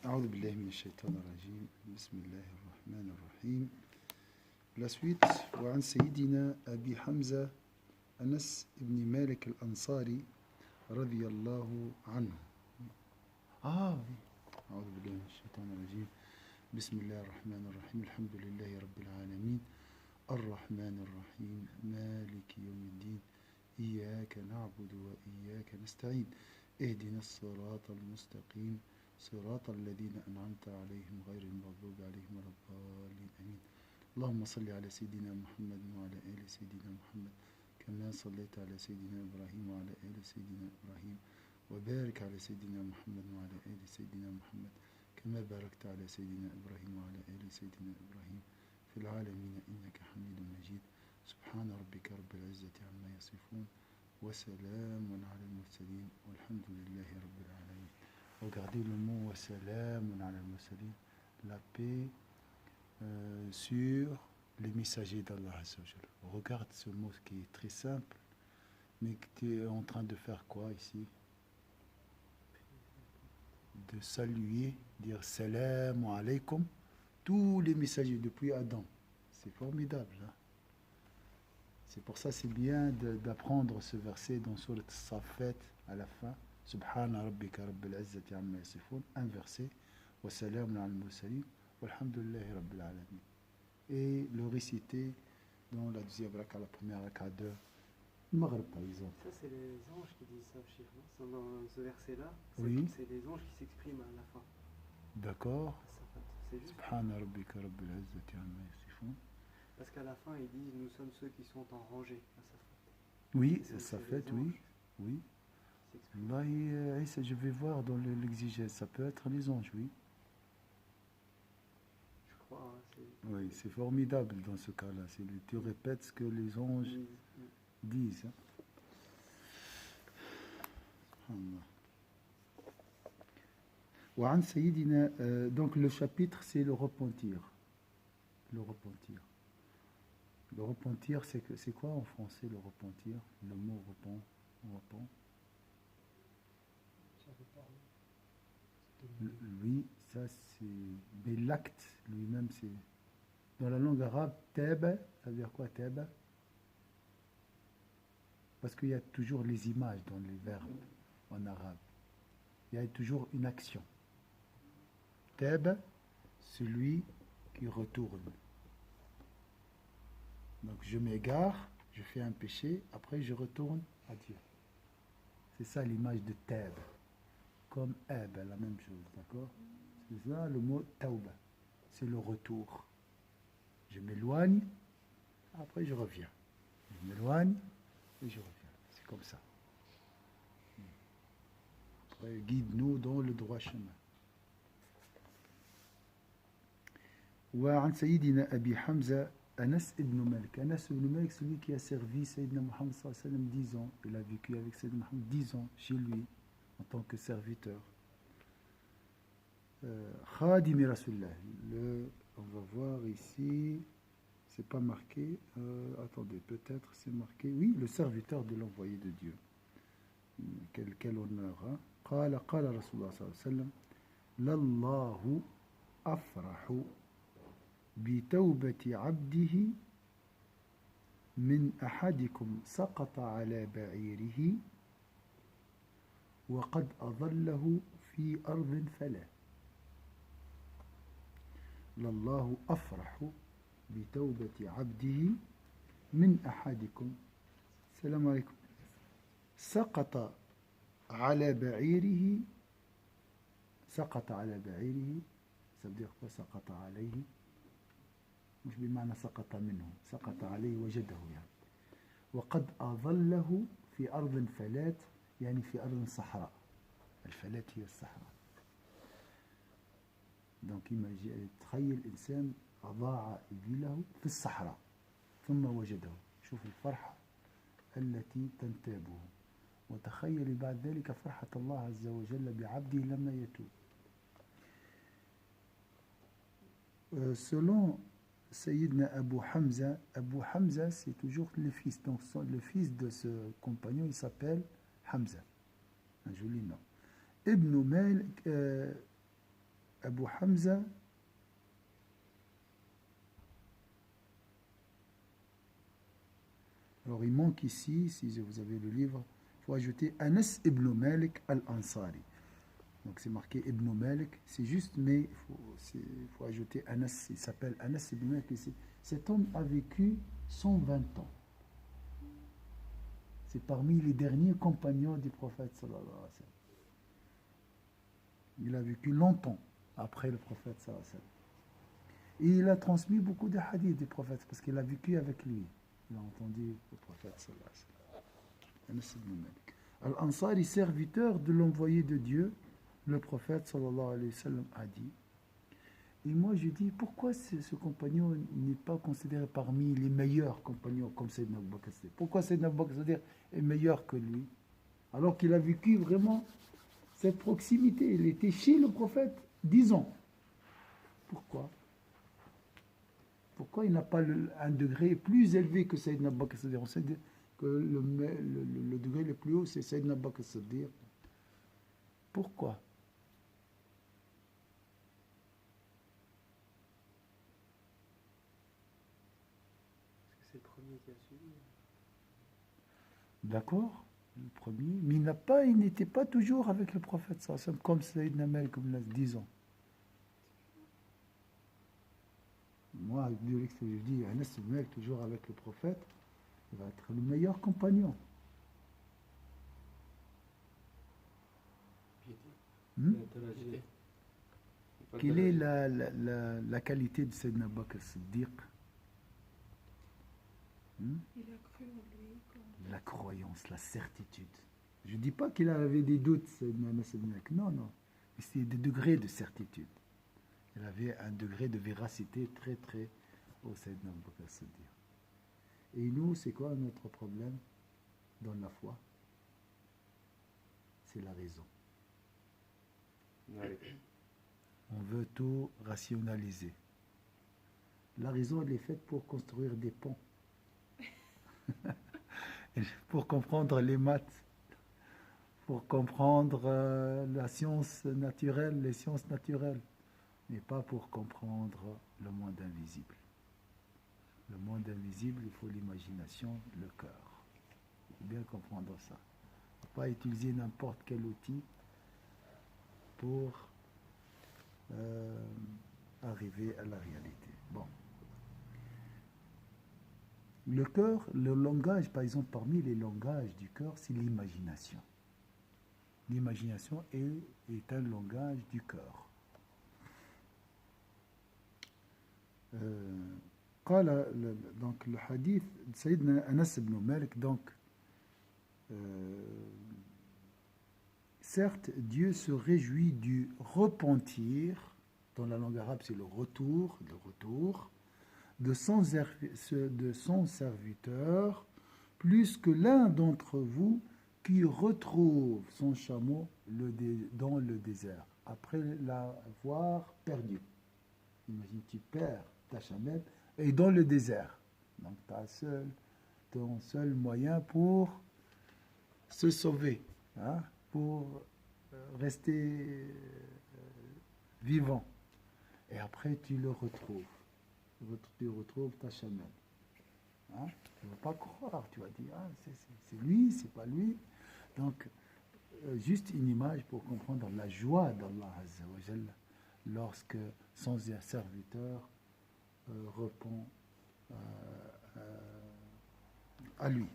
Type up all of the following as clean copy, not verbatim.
أعوذ بالله من الشيطان الرجيم بسم الله الرحمن الرحيم. La suite وعن سيدنا أبي حمزة أنس بن مالك الأنصاري رضي الله عنه. أعوذ بالله من الشيطان الرجيم بسم الله الرحمن الرحيم. الحمد لله رب العالمين الرحمن الرحيم مالك يوم الدين إياك نعبد وإياك نستعين اهدنا الصراط المستقيم صراط الذين أنعمت عليهم غير المغضوب عليهم ولا الضالين آمين. اللهم صل على سيدنا محمد وعلى آل سيدنا محمد كما صليت على سيدنا إبراهيم وعلى آل سيدنا إبراهيم وبارك على سيدنا محمد وعلى آل سيدنا محمد كما باركت على سيدنا إبراهيم وعلى آل سيدنا إبراهيم في العالمين إنك حميد مجيد. سبحان ربك رب العزة عما يصفون وسلام على المرسلين والحمد لله رب العالمين. Regardez le mot salam ala al-mursalin, la paix sur les messagers d'Allah. Regarde ce mot qui est très simple, mais que tu es en train de faire quoi ici? De saluer, dire salam alaykum, tous les messagers depuis Adam. C'est formidable. Hein? C'est pour ça c'est bien d'apprendre ce verset dans Surat Safat à la fin. Subhana rabbika rabbil izzati amma yasifun, un verset, wa salamun al mursalin, walhamdulillahi rabbil alamin. Et le réciter dans la deuxième raka, la première raka de Maghrib par exemple. Ça c'est les anges qui disent ça, Cheikh. Dans ce verset-là, oui. C'est les anges qui s'expriment à la fin. D'accord. C'est juste. Subhana rabbika rabbil izzati amma yasifun. Parce qu'à la fin ils disent nous sommes ceux qui sont en rangée. Oui, ça fait, oui. Oui. Là, je vais voir dans l'exigence, ça peut être les anges, oui. Je crois. Oui, c'est formidable dans ce cas-là. Tu répètes ce que les anges disent. Hein. Donc le chapitre, c'est le repentir. Le repentir. Le repentir, c'est quoi en français le repentir? Le mot repent. Oui, ça c'est. Mais l'acte lui-même, c'est. Dans la langue arabe, tab, ça veut dire quoi tab? Parce qu'il y a toujours les images dans les verbes en arabe. Il y a toujours une action. Tab, celui qui retourne. Donc je m'égare, je fais un péché, après je retourne à Dieu. C'est ça l'image de tab. Comme Ab, la même chose, d'accord? C'est ça le mot Tauba, c'est le retour. Je m'éloigne, après je reviens. Je m'éloigne et je reviens. C'est comme ça. Après, guide-nous dans le droit chemin. وعن سيدنا أبي حمزة Anas ibn Malik. Anas ibn Malik, celui qui a servi Sayyidina Muhammad sallallahu alayhi wa sallam 10 ans. Il a vécu avec Sayyidina Muhammad 10 ans chez lui en tant que serviteur. Khadimi Rasulullah. On va voir ici, c'est pas marqué. Attendez, peut-être c'est marqué. Oui, le serviteur de l'envoyé de Dieu. Quel honneur. Hein? قال رسول الله صلى الله عليه وسلم لله أفرح بتوبة عبده من أحدكم سقط على بعيره وقد أظله في أرض فلا. لله أفرح بتوبة عبده من أحدكم السلام عليكم سقط على بعيره. سقط على بعيره ça veut dire quoi سقط عليه؟ مش بمعنى سقط منه، سقط عليه وجده يعني. وقد أظله في أرض فلات يعني في أرض صحراء. الفلات هي الصحراء. donc تخيل إنسان أضاع إبله في الصحراء ثم وجده. شوف الفرحة التي تنتابه، وتخيل بعد ذلك فرحة الله عز وجل بعبده لما يتوب. selon Sayyidina Abu Hamza, c'est toujours le fils. Donc le fils de ce compagnon, il s'appelle Hamza. Un joli nom. Ibn Malik, Abu Hamza. Alors il manque ici, si vous avez le livre, il faut ajouter Anas ibn Malik al-Ansari. Donc c'est marqué Ibn Malik, c'est juste, mais il faut ajouter Anas, il s'appelle Anas ibn Malik ici. Cet homme a vécu 120 ans. C'est parmi les derniers compagnons du prophète sallallahu alayhi wa sallam. Il a vécu longtemps après le prophète sallallahu alayhi wa sallam. Et il a transmis beaucoup de hadiths du prophète parce qu'il a vécu avec lui. Il a entendu le prophète sallallahu alayhi wa sallam. Anas ibn Malik. Al-Ansari, serviteur de l'envoyé de Dieu, le prophète sallallahu alayhi wa sallam a dit. Et moi je dis, pourquoi ce compagnon n'est pas considéré parmi les meilleurs compagnons comme Sayyidina Abu Bakr Siddiq? Pourquoi Sayyidina Abu Bakr Siddiq est meilleur que lui? Alors qu'il a vécu vraiment cette proximité. Il était chez le prophète 10 ans. Pourquoi? Pourquoi il n'a pas un degré plus élevé que Sayyidina Abu Bakr Siddiq? On sait que le degré le plus haut, c'est Sayyidina Abu Bakr Siddiq. Pourquoi? C'est le premier qui a suivi. D'accord, le premier, mais il n'était pas toujours avec le prophète, ça, comme Sayyidina Malik, comme l'a 10 ans. Moi, avec l'expérience, je dis, Anas ibn Malik, toujours avec le prophète, il va être le meilleur compagnon. Piété. Quelle est la qualité de Sayyidina Abu Bakr Siddiq? Il a cru en lui. La croyance, la certitude. Je ne dis pas qu'il avait des doutes, Sayyidina Anas ibn Malik. Non, non. C'est des degrés de certitude. Il avait un degré de véracité très, très haut, Sayyidina Abu Bakr Siddiq. Et nous, c'est quoi notre problème dans la foi? C'est la raison. On veut tout rationaliser. La raison, elle est faite pour construire des ponts. Pour comprendre les maths, pour comprendre la science naturelle, les sciences naturelles, mais pas pour comprendre le monde invisible. Le monde invisible, il faut l'imagination, le cœur. Il faut bien comprendre ça. Il ne faut pas utiliser n'importe quel outil pour arriver à la réalité. Bon. Le cœur, le langage, par exemple, parmi les langages du cœur, c'est l'imagination. L'imagination est un langage du cœur. Donc le hadith de Sayyidina Anas ibn Malik, donc certes, Dieu se réjouit du repentir, dans la langue arabe c'est le retour, de son serviteur, plus que l'un d'entre vous qui retrouve son chameau dans le désert, après l'avoir perdu. Imagine, tu perds ta chamelle et dans le désert. Donc, ton seul moyen pour se sauver, hein, pour rester vivant. Et après, tu le retrouves. Tu retrouves ta chamelle. Hein? Tu ne vas pas croire, tu vas dire, ah, c'est lui, c'est pas lui. Donc, juste une image pour comprendre la joie d'Allah Azza wa Jalla lorsque son serviteur répond à lui.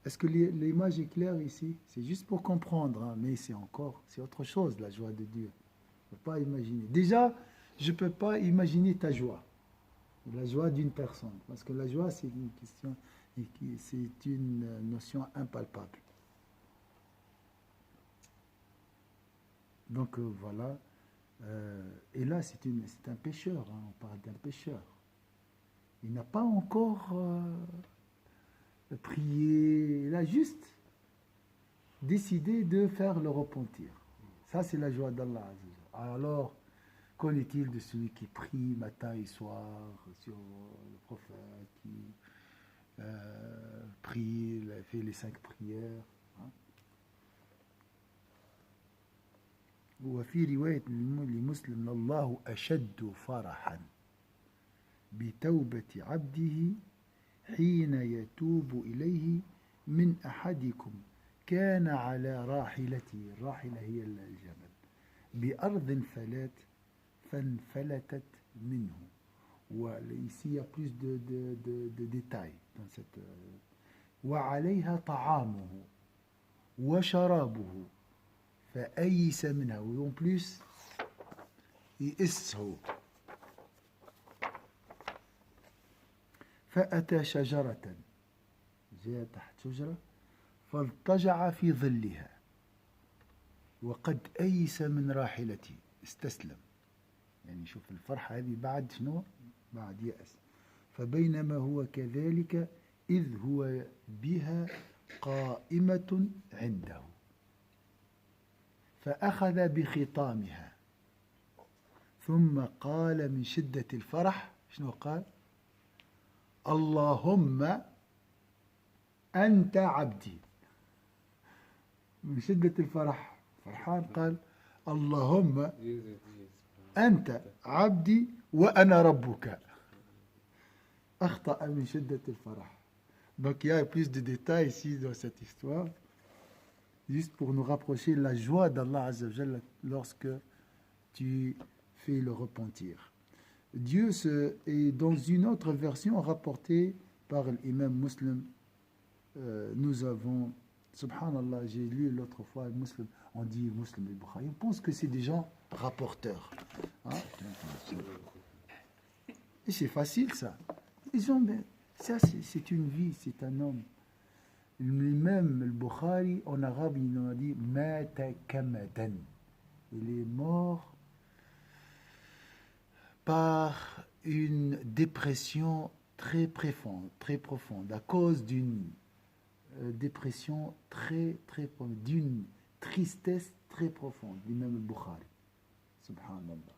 Est-ce que l'image est claire ici? C'est juste pour comprendre, hein, mais c'est autre chose, la joie de Dieu. Je ne peux pas imaginer. Déjà, je ne peux pas imaginer ta joie. La joie d'une personne. Parce que la joie, c'est une question, c'est une notion impalpable. Donc voilà. Et là, c'est un pécheur. Hein, on parle d'un pécheur. Il n'a pas encore prié. Il a juste décidé de faire le repentir. Ça, c'est la joie d'Allah. Alors, qu'en est-il de celui qui prie matin et soir sur le prophète, qui prie, fait les 5 prières, hein? وفي رواية لمسلم الله أشد فرحا بتوبة عبده حين يتوب إليه من أحدكم كان على راحلته، الراحلة هي الجمل، بأرض فانفلتت منه. Ici, il y a plus de détails dans cette. وعليها طعامه وشرابه فأيس منها. En plus, يئسه. فأتى شجرة، جاء تحت شجرة فالتجع في ظلها وقد أيس من راحلته، استسلم. يعني شوف الفرحة هذه بعد شنو؟ بعد يأس. فبينما هو كذلك إذ هو بها قائمة عنده فأخذ بخطامها ثم قال من شدة الفرح، شنو قال؟ اللهم أنت عبدي. من شدة الفرح فرحان قال اللهم أنت عبدي وأنا ربك. أخطأ من شدة الفرح. Donc il y a plus de détails ici dans cette histoire, juste pour nous rapprocher la joie d'Allah Azza wa Jalla lorsque tu fais le repentir. Dieu et dans une autre version rapportée par l'imam Muslim, nous avons, subhanallah, j'ai lu l'autre fois Muslim, on dit Muslim et Bukhari, on pense que c'est des gens rapporteurs. Hein? Et c'est facile ça. Ils ont, ça c'est une vie, c'est un homme. L'imam al-Bukhari en arabe il nous a dit mata kamadan. Il est mort par une dépression très profonde, à cause d'une dépression très profonde, d'une tristesse très profonde, l'imam al-Bukhari. Subhanallah.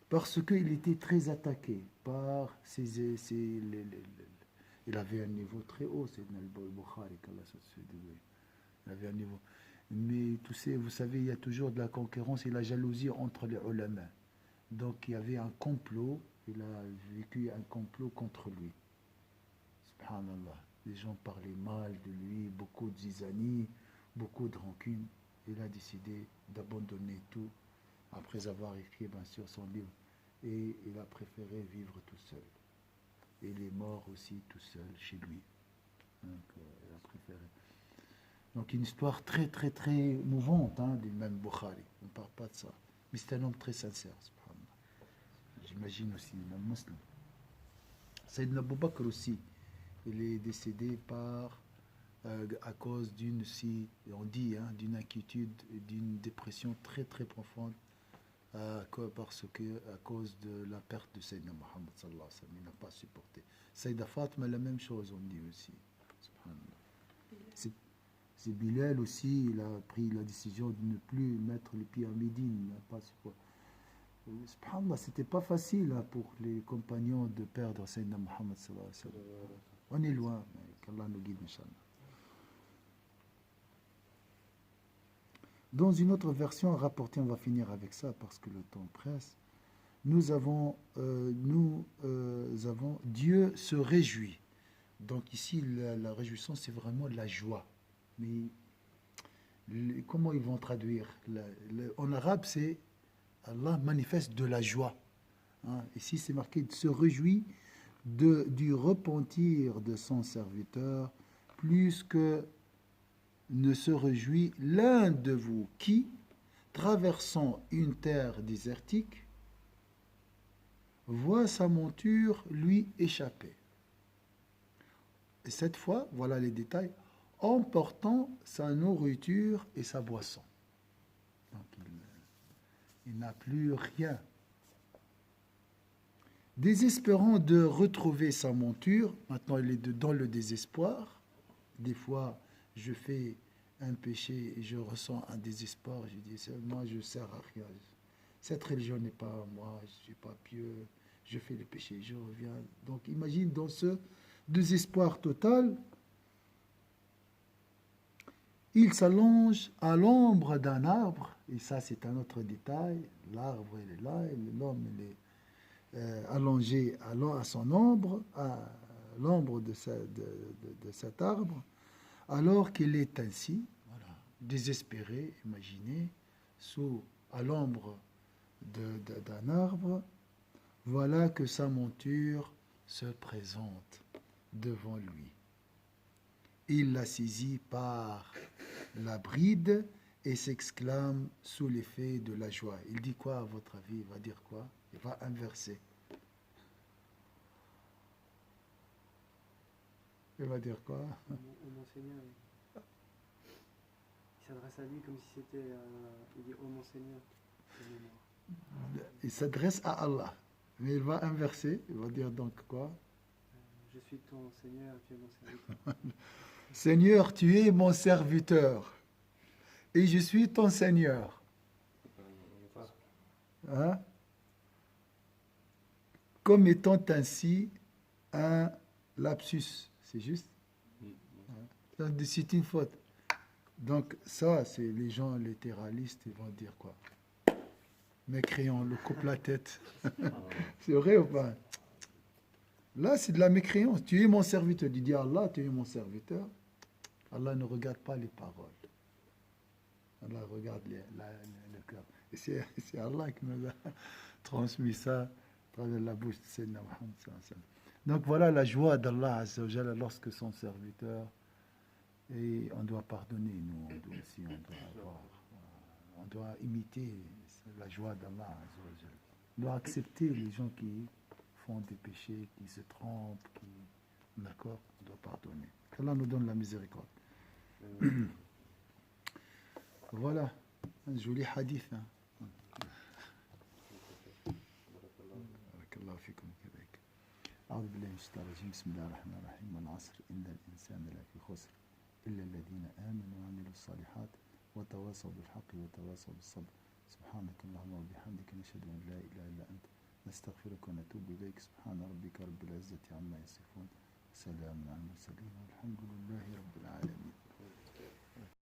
Parce qu'il était très attaqué par il avait un niveau très haut, c'est al-Bukhari, il avait un niveau. Mais vous savez, il y a toujours de la concurrence et la jalousie entre les ulama. Donc il y avait un complot, il a vécu un complot contre lui. Subhanallah. Les gens parlaient mal de lui, beaucoup de zizanie, beaucoup de rancune. Il a décidé d'abandonner tout après avoir écrit bien sûr son livre. Et il a préféré vivre tout seul. Et il est mort aussi tout seul chez lui. Donc il a préféré. Donc une histoire très mouvante du même Bukhari. On ne parle pas de ça. Mais c'est un homme très sincère. J'imagine aussi un musulman. Sayyidina Abu Bakr aussi, il est décédé à cause d'une inquiétude, d'une dépression très profonde, parce que à cause de la perte de Sayyidina Muhammad sallallahu alayhi wa sallam, il n'a pas supporté. Sayyida Fatima, la même chose, on dit aussi. C'est Bilal aussi, il a pris la décision de ne plus mettre le pied à Médine, il n'a pas supporté. Subhanallah, c'était pas facile pour les compagnons de perdre Sayyidina Muhammad sallallahu alayhi wa sallam. On est loin, mais qu'Allah nous guide, Inch'Allah. Dans une autre version rapportée, on va finir avec ça parce que le temps presse, nous avons Dieu se réjouit. Donc ici, la réjouissance, c'est vraiment la joie. Mais comment ils vont traduire? En arabe, c'est Allah manifeste de la joie. Hein? Ici, c'est marqué se réjouit du repentir de son serviteur, plus que ne se réjouit l'un de vous qui, traversant une terre désertique, voit sa monture lui échapper. Et cette fois, voilà les détails, emportant sa nourriture et sa boisson. Donc il n'a plus rien. Désespérant de retrouver sa monture, maintenant il est dans le désespoir. Des fois, je fais un péché et je ressens un désespoir. Je dis, moi, je ne sers à rien. Cette religion n'est pas à moi, je ne suis pas pieux. Je fais le péché, je reviens. Donc, imagine dans ce désespoir total, Il s'allonge à l'ombre d'un arbre, et ça c'est un autre détail, l'arbre il est là, et l'homme il est allongé à son ombre, à l'ombre de cet arbre, alors qu'il est ainsi, voilà, désespéré, imaginez, à l'ombre d'un arbre, voilà que sa monture se présente devant lui. Il la saisit par la bride et s'exclame sous l'effet de la joie. Il dit quoi à votre avis? Il va dire quoi? Il va inverser. Il va dire quoi? Mon Seigneur, il s'adresse à lui comme si c'était... il dit, oh mon Seigneur, Il s'adresse à Allah. Mais il va inverser. Il va dire donc quoi? je suis ton Seigneur, tu es mon serviteur. Seigneur, tu es mon serviteur. Et je suis ton Seigneur. Hein? Comme étant ainsi un lapsus. C'est juste? C'est une faute. Donc ça, c'est les gens littéralistes, ils vont dire quoi? Mécréant, le coupe la tête. C'est vrai ou pas? Là, c'est de la mécréance. Tu es mon serviteur. Il dit à Allah, tu es mon serviteur. Allah ne regarde pas les paroles. Allah regarde le cœur. Et c'est Allah qui nous a transmis ça à travers la bouche de Sayyidina Muhammad. Donc voilà la joie d'Allah Azza wa Jalla lorsque son serviteur, et on doit pardonner, nous, on doit imiter la joie d'Allah Azza wa Jalla. On doit accepter les gens qui font des péchés, qui se trompent, d'accord, on doit pardonner. Qu'Allah nous donne la miséricorde. Voilà, un joli hadith. بارك الله فيكم كذلك. أعوذ بالله من الشيطان الرجيم. بسم الله الرحمن الرحيم. والعصر إن الإنسان لفي خسر إلا الذين آمنوا وعملوا الصالحات وتواصوا بالحق وتواصوا بالصبر. سبحانك اللهم وبحمدك نشهد أن لا إله إلا أنت نستغفرك ونتوب إليك. سبحان ربك رب العزة عما يصفون. سلام على المرسلين والحمد لله رب العالمين.